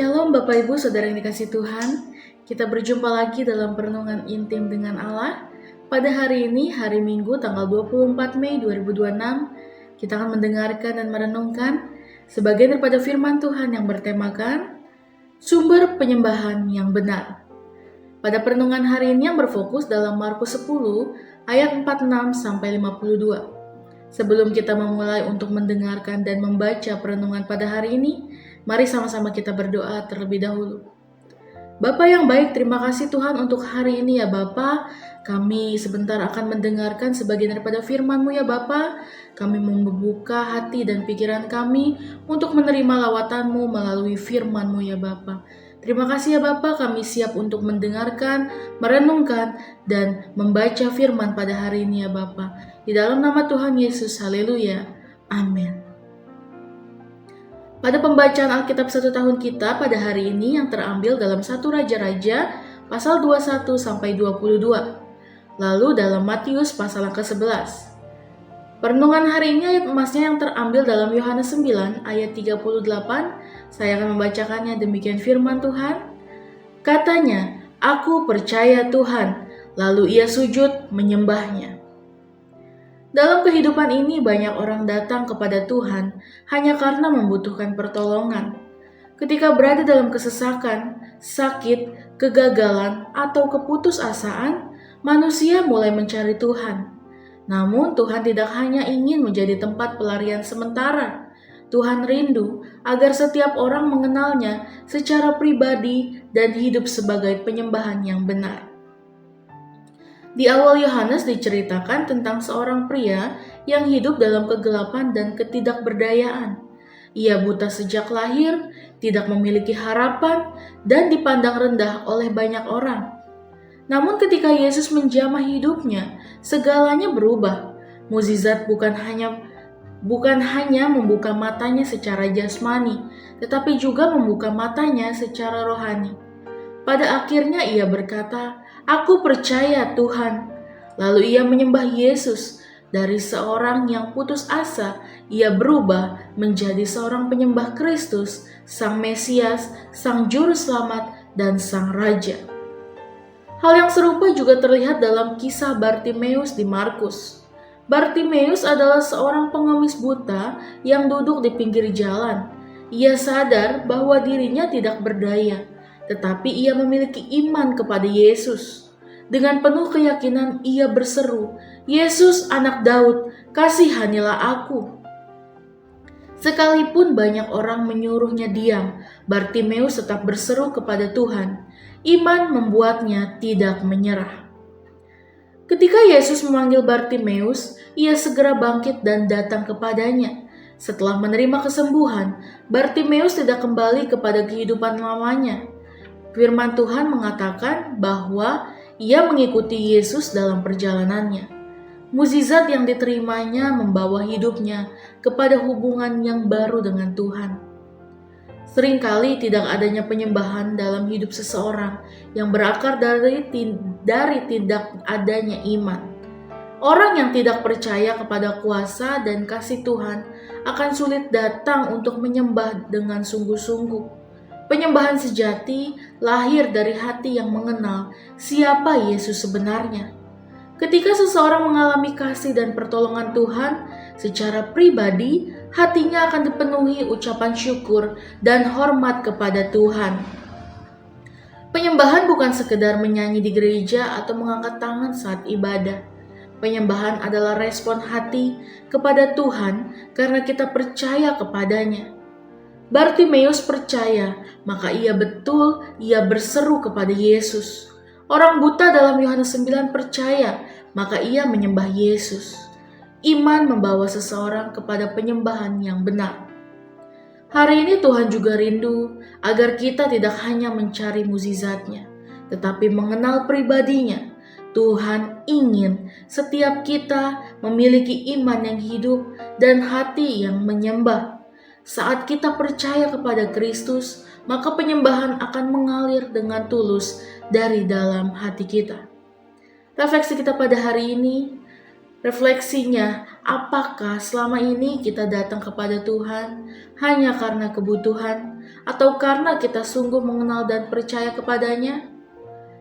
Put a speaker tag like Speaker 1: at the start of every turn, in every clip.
Speaker 1: Shalom Bapak Ibu Saudara yang dikasih Tuhan. Kita berjumpa lagi dalam perenungan intim dengan Allah. Pada hari ini, hari Minggu tanggal 24 Mei 2026, kita akan mendengarkan dan merenungkan sebagian daripada firman Tuhan yang bertemakan sumber penyembahan yang benar. Pada perenungan hari ini yang berfokus dalam Markus 10 ayat 46 sampai 52. Sebelum kita memulai untuk mendengarkan dan membaca perenungan pada hari ini, mari sama-sama kita berdoa terlebih dahulu. Bapa yang baik, terima kasih Tuhan untuk hari ini ya Bapa. Kami sebentar akan mendengarkan sebagian daripada firman-Mu ya Bapa. Kami membuka hati dan pikiran kami untuk menerima lawatan-Mu melalui firman-Mu ya Bapa. Terima kasih ya Bapa, kami siap untuk mendengarkan, merenungkan, dan membaca firman pada hari ini ya Bapa. Di dalam nama Tuhan Yesus, haleluya, amin. Pada pembacaan Alkitab 1 tahun kita pada hari ini yang terambil dalam 1 Raja-Raja pasal 21 sampai 22. Lalu dalam Matius pasal ke-11. Perenungan hari ini ayat emasnya yang terambil dalam Yohanes 9 ayat 38. Saya akan membacakannya, demikian firman Tuhan. Katanya, "Aku percaya Tuhan." Lalu ia sujud menyembahnya. Dalam kehidupan ini banyak orang datang kepada Tuhan hanya karena membutuhkan pertolongan. Ketika berada dalam kesesakan, sakit, kegagalan, atau keputusasaan, manusia mulai mencari Tuhan. Namun Tuhan tidak hanya ingin menjadi tempat pelarian sementara. Tuhan rindu agar setiap orang mengenalnya secara pribadi dan hidup sebagai penyembahan yang benar. Di awal Yohanes diceritakan tentang seorang pria yang hidup dalam kegelapan dan ketidakberdayaan. Ia buta sejak lahir, tidak memiliki harapan, dan dipandang rendah oleh banyak orang. Namun ketika Yesus menjamah hidupnya, segalanya berubah. Mukjizat bukan hanya membuka matanya secara jasmani, tetapi juga membuka matanya secara rohani. Pada akhirnya ia berkata, "Aku percaya Tuhan." Lalu ia menyembah Yesus. Dari seorang yang putus asa, ia berubah menjadi seorang penyembah Kristus, Sang Mesias, Sang Juru Selamat, dan Sang Raja. Hal yang serupa juga terlihat dalam kisah Bartimeus di Markus. Bartimeus adalah seorang pengemis buta yang duduk di pinggir jalan. Ia sadar bahwa dirinya tidak berdaya, tetapi ia memiliki iman kepada Yesus. Dengan penuh keyakinan ia berseru, "Yesus, Anak Daud, kasihanilah aku." Sekalipun banyak orang menyuruhnya diam, Bartimeus tetap berseru kepada Tuhan. Iman membuatnya tidak menyerah. Ketika Yesus memanggil Bartimeus, ia segera bangkit dan datang kepadanya. Setelah menerima kesembuhan, Bartimeus tidak kembali kepada kehidupan lamanya. Firman Tuhan mengatakan bahwa ia mengikuti Yesus dalam perjalanannya. Mukjizat yang diterimanya membawa hidupnya kepada hubungan yang baru dengan Tuhan. Seringkali tidak adanya penyembahan dalam hidup seseorang yang berakar dari tidak adanya iman. Orang yang tidak percaya kepada kuasa dan kasih Tuhan akan sulit datang untuk menyembah dengan sungguh-sungguh. Penyembahan sejati lahir dari hati yang mengenal siapa Yesus sebenarnya. Ketika seseorang mengalami kasih dan pertolongan Tuhan secara pribadi, hatinya akan dipenuhi ucapan syukur dan hormat kepada Tuhan. Penyembahan bukan sekedar menyanyi di gereja atau mengangkat tangan saat ibadah. Penyembahan adalah respon hati kepada Tuhan karena kita percaya kepadanya. Bartimeus percaya, maka ia berseru kepada Yesus. Orang buta dalam Yohanes 9 percaya, maka ia menyembah Yesus. Iman membawa seseorang kepada penyembahan yang benar. Hari ini Tuhan juga rindu agar kita tidak hanya mencari mukjizatnya, tetapi mengenal pribadinya. Tuhan ingin setiap kita memiliki iman yang hidup dan hati yang menyembah. Saat kita percaya kepada Kristus, maka penyembahan akan mengalir dengan tulus dari dalam hati kita. Refleksi kita pada hari ini, refleksinya, apakah selama ini kita datang kepada Tuhan hanya karena kebutuhan atau karena kita sungguh mengenal dan percaya kepadanya?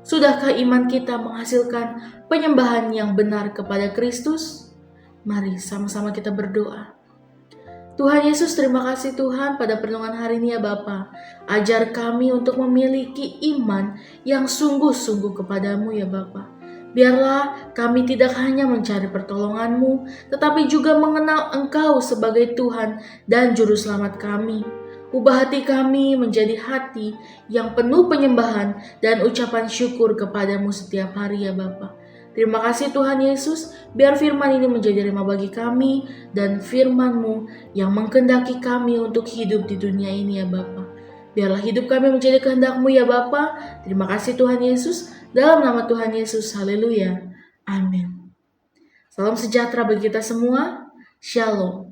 Speaker 1: Sudahkah iman kita menghasilkan penyembahan yang benar kepada Kristus? Mari sama-sama kita berdoa. Tuhan Yesus, terima kasih Tuhan pada pertolongan hari ini ya Bapa. Ajar kami untuk memiliki iman yang sungguh-sungguh kepadamu ya Bapa. Biarlah kami tidak hanya mencari pertolongan-Mu, tetapi juga mengenal Engkau sebagai Tuhan dan Juru Selamat kami. Ubah hati kami menjadi hati yang penuh penyembahan dan ucapan syukur kepadamu setiap hari ya Bapa. Terima kasih Tuhan Yesus, biar firman ini menjadi rema bagi kami dan firman-Mu yang mengkehendaki kami untuk hidup di dunia ini ya Bapa. Biarlah hidup kami menjadi kehendak-Mu ya Bapa. Terima kasih Tuhan Yesus, dalam nama Tuhan Yesus, haleluya, amin. Salam sejahtera bagi kita semua, shalom.